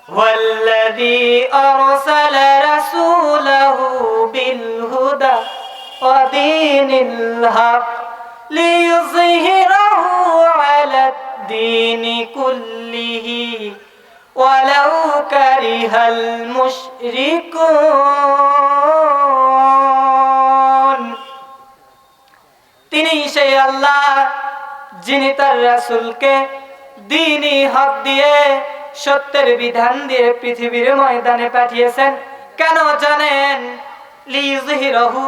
ওয়াল্লাযী আরসালা রাসূলাহু বিল হুদা ওয়া দীনিল হক লিইয়ুযহিরাহু আলাদ দীনি কুল্লিহি ওয়ালাউ কারিহাল মুশরিকুন। তিনি সেই আল্লাহ যিনি তার রাসূলকে দ্বীনি হক দিয়ে, সত্যের বিধান দিয়ে পৃথিবীর ময়দানে পাঠিয়েছেন। কেন জানেন? লিইয়ুযহিরাহু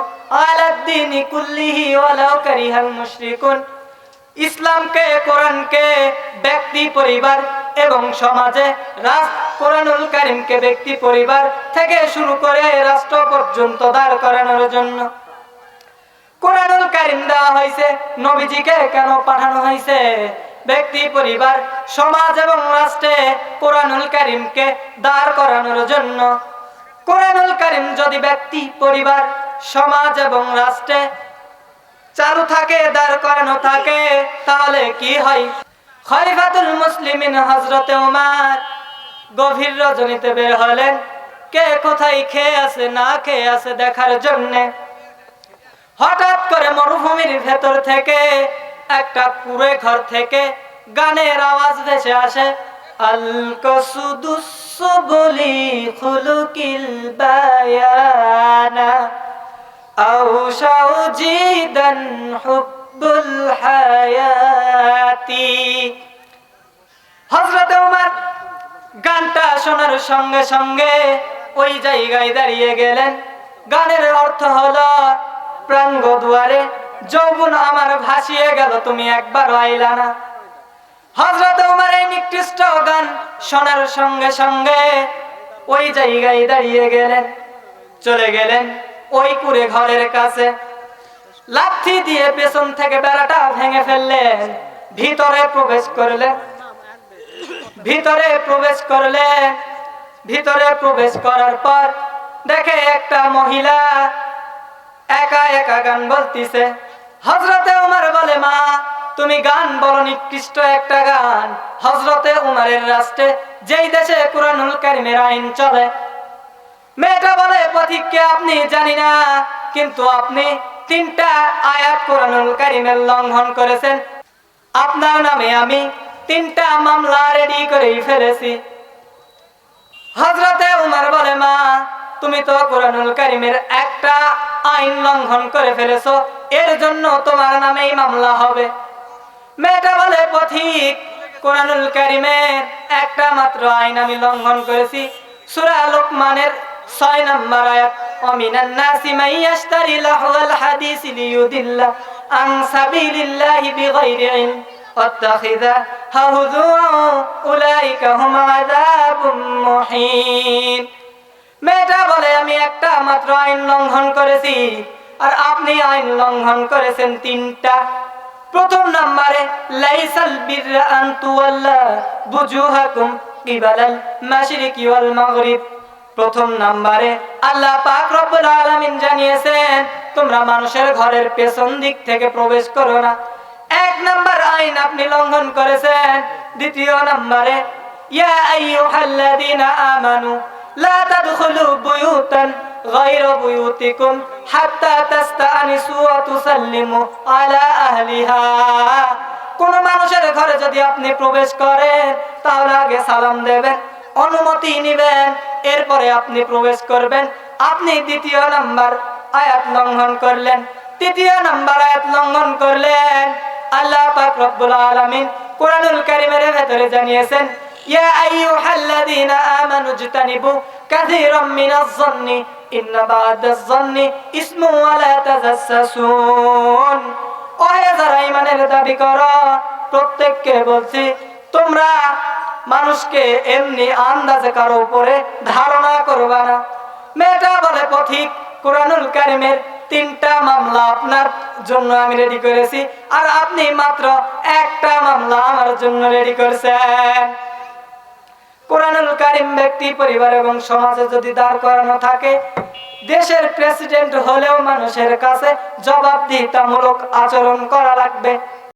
আলাদ দীনি কুল্লিহি ওয়ালাউ কারিহাল মুশরিকুন। ইসলামকে, কোরআনকে ব্যক্তি, পরিবার এবং সমাজে, কোরআনুল কারীমকে ব্যক্তি, পরিবার থেকে শুরু করে রাষ্ট্র পর্যন্ত দাঁড় করানোর জন্য কোরআনুল কারীম দেওয়া হয়েছে। নবীজিকে কেন পাঠানো হয়েছে? ব্যক্তি, পরিবার, সমাজ এবং রাষ্ট্রে কোরআনুল কারীমকে দাঁড় করানোর জন্য। কোরআনুল কারীম যদি ব্যক্তি, পরিবার, সমাজ এবং রাষ্ট্রে চালু থাকে, দাঁড় করানো থাকে, তাহলে কি হয়? খলিফাতুল মুসলিমিন হযরতে ওমর গভীর রজনীতে বের হলেন কে কোথায় খেয়ে আছে না খেয়ে আছে দেখার জন্যে। হঠাৎ করে মরুভূমির ভেতর থেকে একটা কুঁড়ে ঘর থেকে গানের আওয়াজ ভেসে আসে। আল কসুদুস সুবুলি খুলুকিল বায়ানা আও শাউজিদান হুব্বুল হায়াতি। হযরত ওমর গানটা শোনার সঙ্গে সঙ্গে ওই জায়গায় দাঁড়িয়ে গেলেন। গানের অর্থ হলো, প্রাঙ্গ দুয়ারে যৌবন আমার ভাসিয়ে গেল, তুমি একবার আইলা না। হযরত ওমর এই নিকৃষ্ট গান শোনার সঙ্গে সঙ্গে ওই জায়গায় দাঁড়িয়ে গেলেন, চলে গেলেন ওই কুঁড়ে ঘরের কাছে, লাঠি দিয়ে পেছন থেকে বেড়াটা ভেঙে ফেললেন, ভিতরে প্রবেশ করলেন। ভিতরে প্রবেশ করার পর দেখে একটা মহিলা একা একা গান বলতিছে। হযরতে ওমর বলে, মা তুমি গান বলো, নিকৃষ্ট একটা গান। হযরতে ওমরের রাষ্ট্রে, যেই দেশে কুরআনুল কারীমের আইন চলে। মেয়েটা বলে, পথিককে আপনি জানি না, কিন্তু আপনি 3টা আয়াত কুরআনুল কারীমের লঙ্ঘন করেছেন। আপনার নামে আমি 3টা মামলা রেডি করে ফেলেছি। হযরতে ওমর বলে, মা তুমি তো কুরআনুল কারীমের একটা আইন লঙ্ঘন করে ফেলেছো, এর জন্য তোমার নামেই মামলা হবে। মেয়েটা বলে, পথিক কুরআনুল কারীমের একটা মাত্র আইন আমি লঙ্ঘন করেছি, সূরা লুকমানের 6 নম্বর আয়াত, ওয়ামিনান নাসি মান ইয়াশতারি লাহওয়াল হাদিসি লিয়ুদিল্লা আন সাবিলিল্লাহি বিগাইরি ইলম ওয়াত্তাখিযা হুযুওয়া উলাইকা হুম আযাবুম মুহিন। মেয়েটা বলে, আমি একটা মাত্র আইন লঙ্ঘন করেছি, আর আপনি আইন লঙ্ঘন করেছেন 3টা। প্রথম নম্বরে, লাইসাল বিররা আন তুওয়াল্লা বুজুহাকুম কিবালাল মাশরিকি ওয়াল মাগরিব। প্রথম নম্বরে আল্লাহ পাক রব্বুল আলামিন জানিয়েছেন, তোমরা মানুষের ঘরের পেছন দিক থেকে প্রবেশ করো না। 1 নম্বর আইন আপনি লঙ্ঘন করেছেন। দ্বিতীয় নম্বরে, ইয়া আইয়ুহাল্লাযীনা আমানু লা তাদখুলু বুয়ুতান গায়রা বুয়ুতিকুম হাত্তা তাস্তানিসু ওয়া তুসাল্লিমু আলা আহলিহা। কোন মানুষের ঘরে যদি আপনি প্রবেশ করেন, তাহলে আগে সালাম দেবেন, অনুমতি নেবেন, এরপরে আপনি প্রবেশ করবেন। আপনি 2য় নাম্বার আয়াত লঙ্ঘন করলেন। 3য় নাম্বার আয়াত লঙ্ঘন করলেন। আল্লাহ পাক রব্বুল আলামিন কুরআনুল কারীমের ভেতরে জানিয়েছেন, ইয়া আইয়ুহাল্লাযীনা আমানু ইজতানিবু কাসীরাম মিনাজ-যন্নি ইন্না বা'দাজ-যন্নি ইসমুন ওয়া লা তাজাসসুন। ওহে যারা ঈমানের দাবি করো, প্রত্যেককে বলছি, তোমরা মানুষকে এমনি আন্দাজে কারো উপরে ধারণা করবা না। মেয়েটা বলে, পথিক কুরআনুল কারীমের 3টা মামলা আপনার জন্য আমি রেডি করেছি, আর আপনি মাত্র একটা মামলা আমার জন্য রেডি করেছেন। কুরআনুল কারীম ব্যক্তি, পরিবার এবং সমাজে যদি দাঁড় করানো থাকে, দেশের প্রেসিডেন্ট হলেও মানুষের কাছে জবাবদিহিতামূলক আচরণ করা লাগবে।